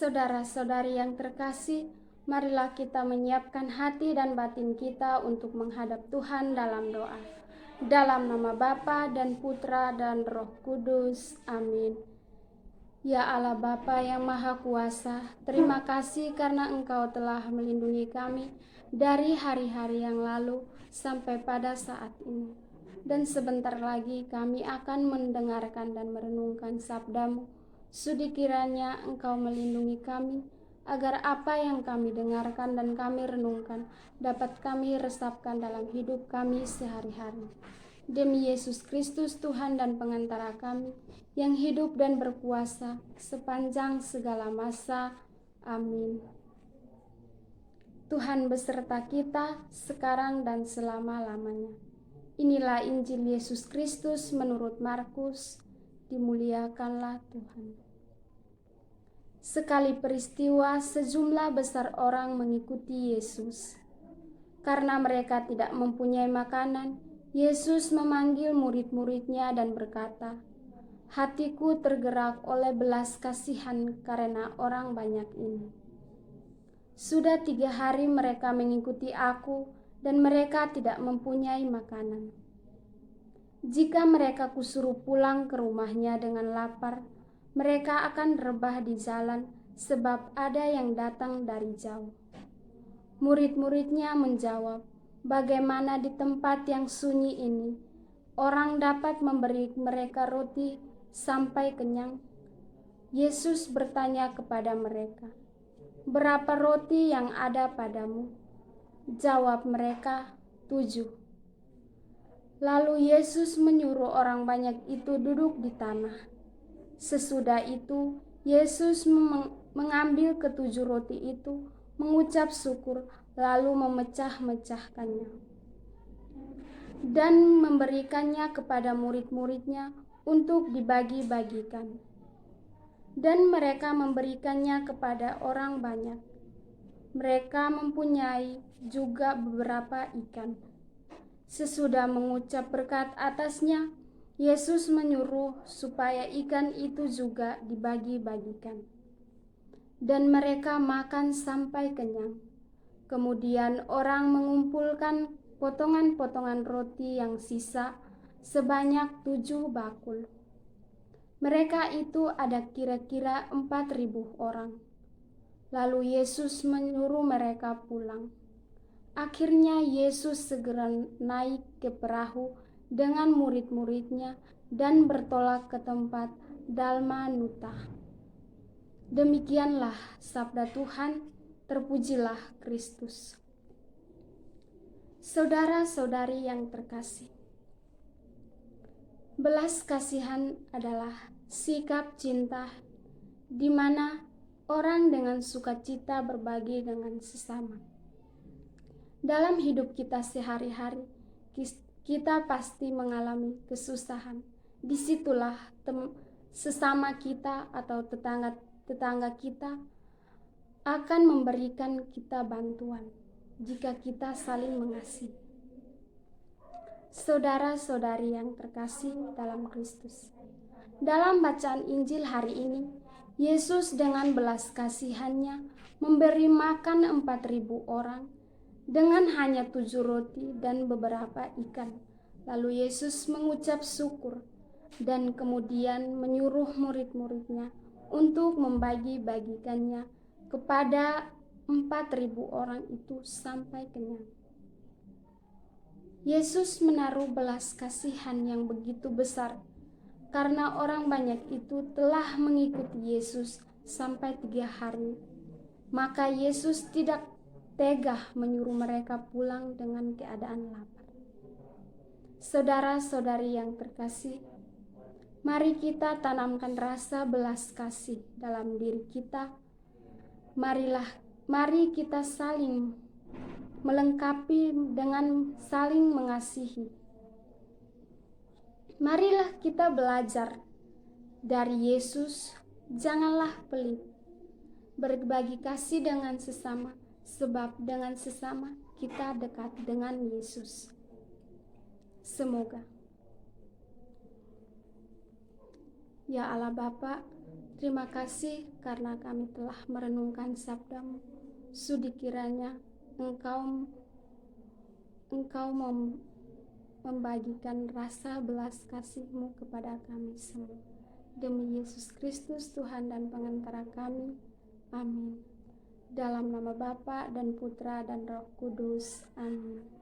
Saudara-saudari yang terkasih, marilah kita menyiapkan hati dan batin kita untuk menghadap Tuhan dalam doa. Dalam nama Bapa dan Putra dan Roh Kudus. Amin. Ya Allah Bapa yang Maha Kuasa, terima kasih karena Engkau telah melindungi kami dari hari-hari yang lalu sampai pada saat ini. Dan sebentar lagi kami akan mendengarkan dan merenungkan sabda-Mu. Sudi kiranya Engkau melindungi kami, agar apa yang kami dengarkan dan kami renungkan dapat kami resapkan dalam hidup kami sehari-hari. Demi Yesus Kristus Tuhan dan pengantara kami, yang hidup dan berkuasa sepanjang segala masa. Amin. Tuhan beserta kita sekarang dan selama-lamanya. Inilah Injil Yesus Kristus menurut Markus. Dimuliakanlah Tuhan. Sekali peristiwa, sejumlah besar orang mengikuti Yesus. Karena mereka tidak mempunyai makanan, Yesus memanggil murid-muridnya dan berkata, "Hatiku tergerak oleh belas kasihan karena orang banyak ini. Sudah 3 hari mereka mengikuti aku dan mereka tidak mempunyai makanan. Jika mereka kusuruh pulang ke rumahnya dengan lapar, mereka akan rebah di jalan sebab ada yang datang dari jauh." Murid-muridnya menjawab, "Bagaimana di tempat yang sunyi ini orang dapat memberi mereka roti sampai kenyang?" Yesus bertanya kepada mereka, "Berapa roti yang ada padamu?" Jawab mereka, 7. Lalu Yesus menyuruh orang banyak itu duduk di tanah. Sesudah itu, Yesus mengambil ke-7 roti itu, mengucap syukur, lalu memecah-mecahkannya dan memberikannya kepada murid-muridnya untuk dibagi-bagikan. Dan mereka memberikannya kepada orang banyak. Mereka mempunyai juga beberapa ikan. Sesudah mengucap berkat atasnya, Yesus menyuruh supaya ikan itu juga dibagi-bagikan. Dan mereka makan sampai kenyang. Kemudian orang mengumpulkan potongan-potongan roti yang sisa sebanyak 7 bakul. Mereka itu ada kira-kira 4.000 orang. Lalu Yesus menyuruh mereka pulang. Akhirnya Yesus segera naik ke perahu dengan murid-muridnya dan bertolak ke tempat Dalmanuta. Demikianlah sabda Tuhan, terpujilah Kristus. Saudara-saudari yang terkasih, belas kasihan adalah sikap cinta di mana orang dengan sukacita berbagi dengan sesama. Dalam hidup kita sehari-hari, kita pasti mengalami kesusahan. Disitulah sesama kita atau tetangga kita akan memberikan kita bantuan jika kita saling mengasihi. Saudara-saudari yang terkasih dalam Kristus, dalam bacaan Injil hari ini, Yesus dengan belas kasihannya memberi makan 4.000 orang dengan hanya 7 roti dan beberapa ikan. Lalu Yesus mengucap syukur dan kemudian menyuruh murid-muridnya untuk membagi-bagikannya kepada 4.000 orang itu sampai kenyang. Yesus menaruh belas kasihan yang begitu besar karena orang banyak itu telah mengikuti Yesus sampai 3 hari. Maka Yesus tidak tega menyuruh mereka pulang dengan keadaan lapar. Saudara-saudari yang terkasih, mari kita tanamkan rasa belas kasih dalam diri kita. Mari kita saling melengkapi dengan saling mengasihi. Marilah kita belajar dari Yesus, janganlah pelit. Berbagi kasih dengan sesama, sebab dengan sesama kita dekat dengan Yesus. Semoga. Ya Allah Bapa, Terima kasih karena kami telah merenungkan sabda-Mu. Sudi kiranya Engkau membagikan rasa belas kasih-Mu kepada kami semua. Demi Yesus Kristus, Tuhan dan pengantara kami. Amin. Dalam nama Bapa dan Putra dan Roh Kudus. Amin.